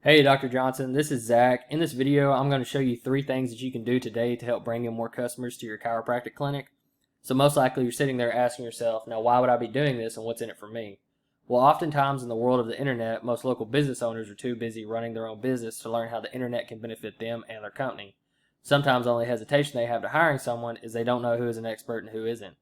Hey Dr. Johnson, this is Zach. In this video, I'm going to show you 3 things that you can do today to help bring in more customers to your chiropractic clinic. So most likely you're sitting there asking yourself, now why would I be doing this and what's in it for me? Well, oftentimes in the world of the internet, most local business owners are too busy running their own business to learn how the internet can benefit them and their company. Sometimes the only hesitation they have to hiring someone is they don't know who is an expert and who isn't.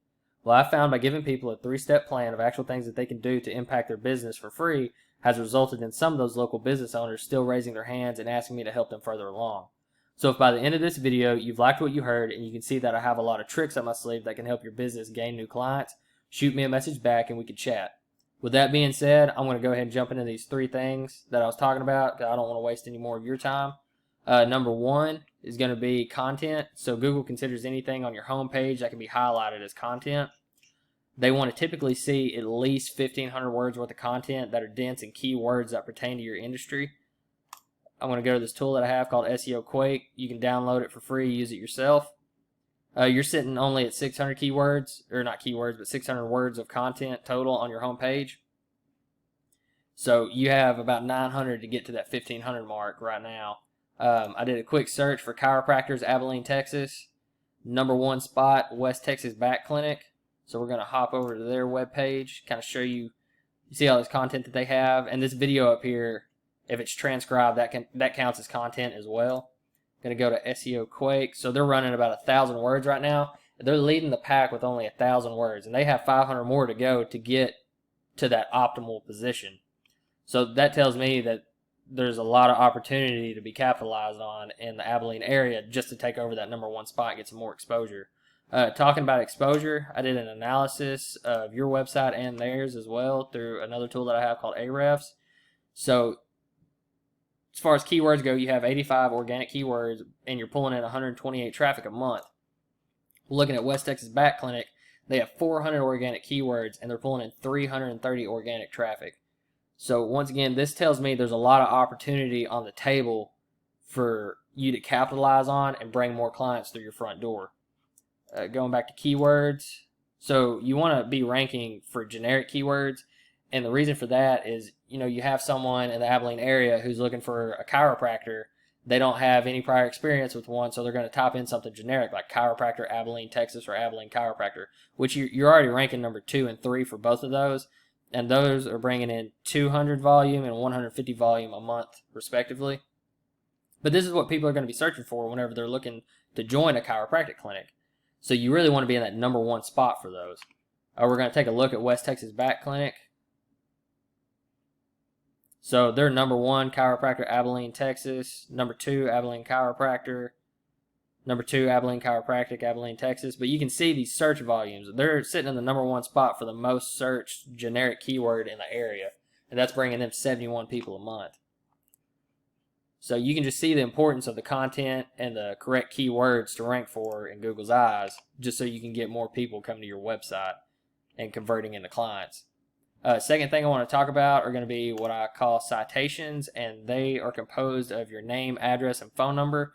Well, I found by giving people a 3-step plan of actual things that they can do to impact their business for free has resulted in some of those local business owners still raising their hands and asking me to help them further along. So if by the end of this video you've liked what you heard and you can see that I have a lot of tricks up my sleeve that can help your business gain new clients, shoot me a message back and we can chat. With that being said, I'm going to go ahead and jump into these 3 things that I was talking about because I don't want to waste any more of your time. Number 1 is going to be content. So Google considers anything on your homepage that can be highlighted as content. They want to typically see at least 1,500 words worth of content that are dense in keywords that pertain to your industry. I'm going to go to this tool that I have called SEO Quake. You can download it for free, use it yourself. You're sitting only at 600 keywords, or not keywords, but 600 words of content total on your homepage. So you have about 900 to get to that 1,500 mark right now. I did a quick search for Chiropractors Abilene, Texas. Number 1 spot, West Texas Back Clinic. So we're going to hop over to their webpage, kind of show you, see all this content that they have. And this video up here, if it's transcribed, that counts as content as well. Going to go to SEO Quake. So they're running about 1,000 words right now. They're leading the pack with only 1,000 words. And they have 500 more to go to get to that optimal position. So that tells me that there's a lot of opportunity to be capitalized on in the Abilene area just to take over that number 1 spot and get some more exposure. Talking about exposure, I did an analysis of your website and theirs as well through another tool that I have called Ahrefs. So as far as keywords go, you have 85 organic keywords and you're pulling in 128 traffic a month. Looking at West Texas Back Clinic, they have 400 organic keywords and they're pulling in 330 organic traffic. So once again, this tells me there's a lot of opportunity on the table for you to capitalize on and bring more clients through your front door. Going back to keywords, so you want to be ranking for generic keywords, and the reason for that is, you have someone in the Abilene area who's looking for a chiropractor. They don't have any prior experience with one, so they're going to type in something generic like Chiropractor Abilene, Texas, or Abilene Chiropractor, which you're already ranking number 2 and 3 for both of those, and those are bringing in 200 volume and 150 volume a month, respectively. But this is what people are going to be searching for whenever they're looking to join a chiropractic clinic. So you really want to be in that number 1 spot for those. We're going to take a look at West Texas Back Clinic. So they're number 1, Chiropractor Abilene, Texas. Number 2, Abilene Chiropractor. Number 2, Abilene Chiropractic, Abilene, Texas. But you can see these search volumes. They're sitting in the number 1 spot for the most searched generic keyword in the area. And that's bringing them 71 people a month. So you can just see the importance of the content and the correct keywords to rank for in Google's eyes, just so you can get more people coming to your website and converting into clients. Second thing I want to talk about are going to be what I call citations, and they are composed of your name, address, and phone number.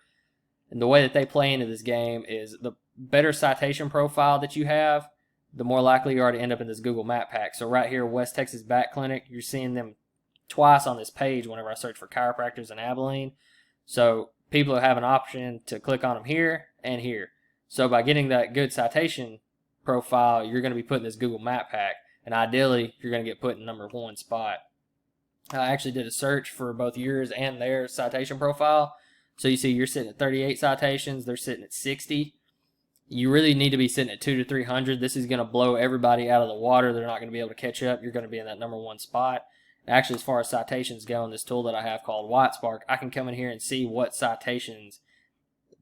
And the way that they play into this game is the better citation profile that you have, the more likely you are to end up in this Google Map pack. So right here, West Texas Back Clinic, you're seeing them twice on this page whenever I search for chiropractors in Abilene. So people have an option to click on them here and here. So by getting that good citation profile, you're going to be put in this Google Map pack, and ideally you're going to get put in number 1 spot. I actually did a search for both yours and their citation profile. So you see you're sitting at 38 citations, they're sitting at 60. You really need to be sitting at 200 to 300. This is going to blow everybody out of the water. They're not going to be able to catch up. You're going to be in that number 1 spot. Actually, as far as citations go, in this tool that I have called WhiteSpark, I can come in here and see what citations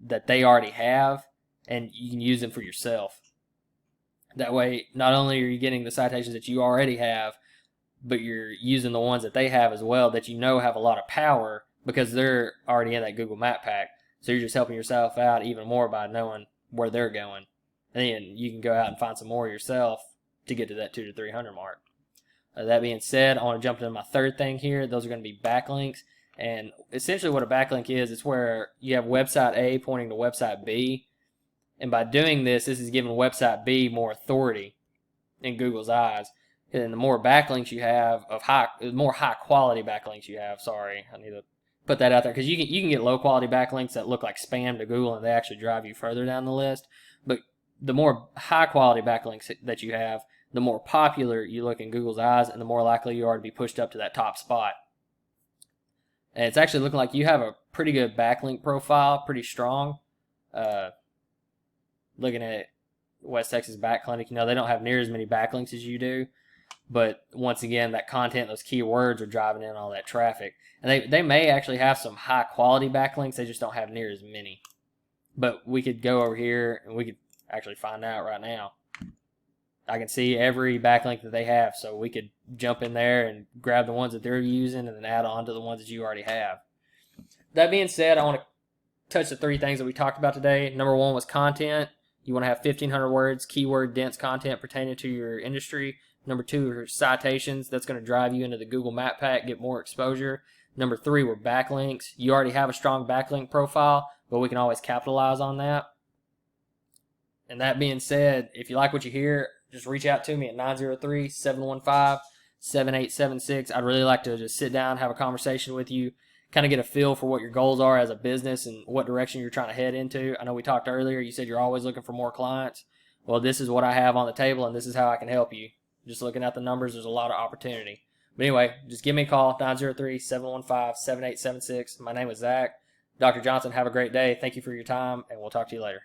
that they already have, and you can use them for yourself. That way, not only are you getting the citations that you already have, but you're using the ones that they have as well that you know have a lot of power because they're already in that Google Map pack. So you're just helping yourself out even more by knowing where they're going. And then you can go out and find some more yourself to get to that 200 to 300 mark. That being said, I want to jump into my third thing here. Those are going to be backlinks. And essentially what a backlink is, it's where you have website A pointing to website B. And by doing this, this is giving website B more authority in Google's eyes. And the more backlinks you have, the more high quality backlinks you have, I need to put that out there, because you can get low quality backlinks that look like spam to Google, and they actually drive you further down the list. But the more high quality backlinks that you have, the more popular you look in Google's eyes, and the more likely you are to be pushed up to that top spot. And it's actually looking like you have a pretty good backlink profile, pretty strong. Looking at West Texas Back Clinic, they don't have near as many backlinks as you do. But once again, that content, those keywords are driving in all that traffic. And they may actually have some high quality backlinks, they just don't have near as many. But we could go over here and we could actually find out right now. I can see every backlink that they have, so we could jump in there and grab the ones that they're using and then add on to the ones that you already have. That being said, I want to touch the 3 things that we talked about today. Number 1 was content. You want to have 1,500 words, keyword dense content pertaining to your industry. Number 2 are citations. That's going to drive you into the Google Map Pack, get more exposure. Number 3 were backlinks. You already have a strong backlink profile, but we can always capitalize on that. And that being said, if you like what you hear, just reach out to me at 903-715-7876. I'd really like to just sit down, have a conversation with you, kind of get a feel for what your goals are as a business and what direction you're trying to head into. I know we talked earlier, you said you're always looking for more clients. Well, this is what I have on the table, and this is how I can help you. Just looking at the numbers, there's a lot of opportunity. But anyway, just give me a call, 903-715-7876. My name is Zach. Dr. Johnson, have a great day. Thank you for your time, and we'll talk to you later.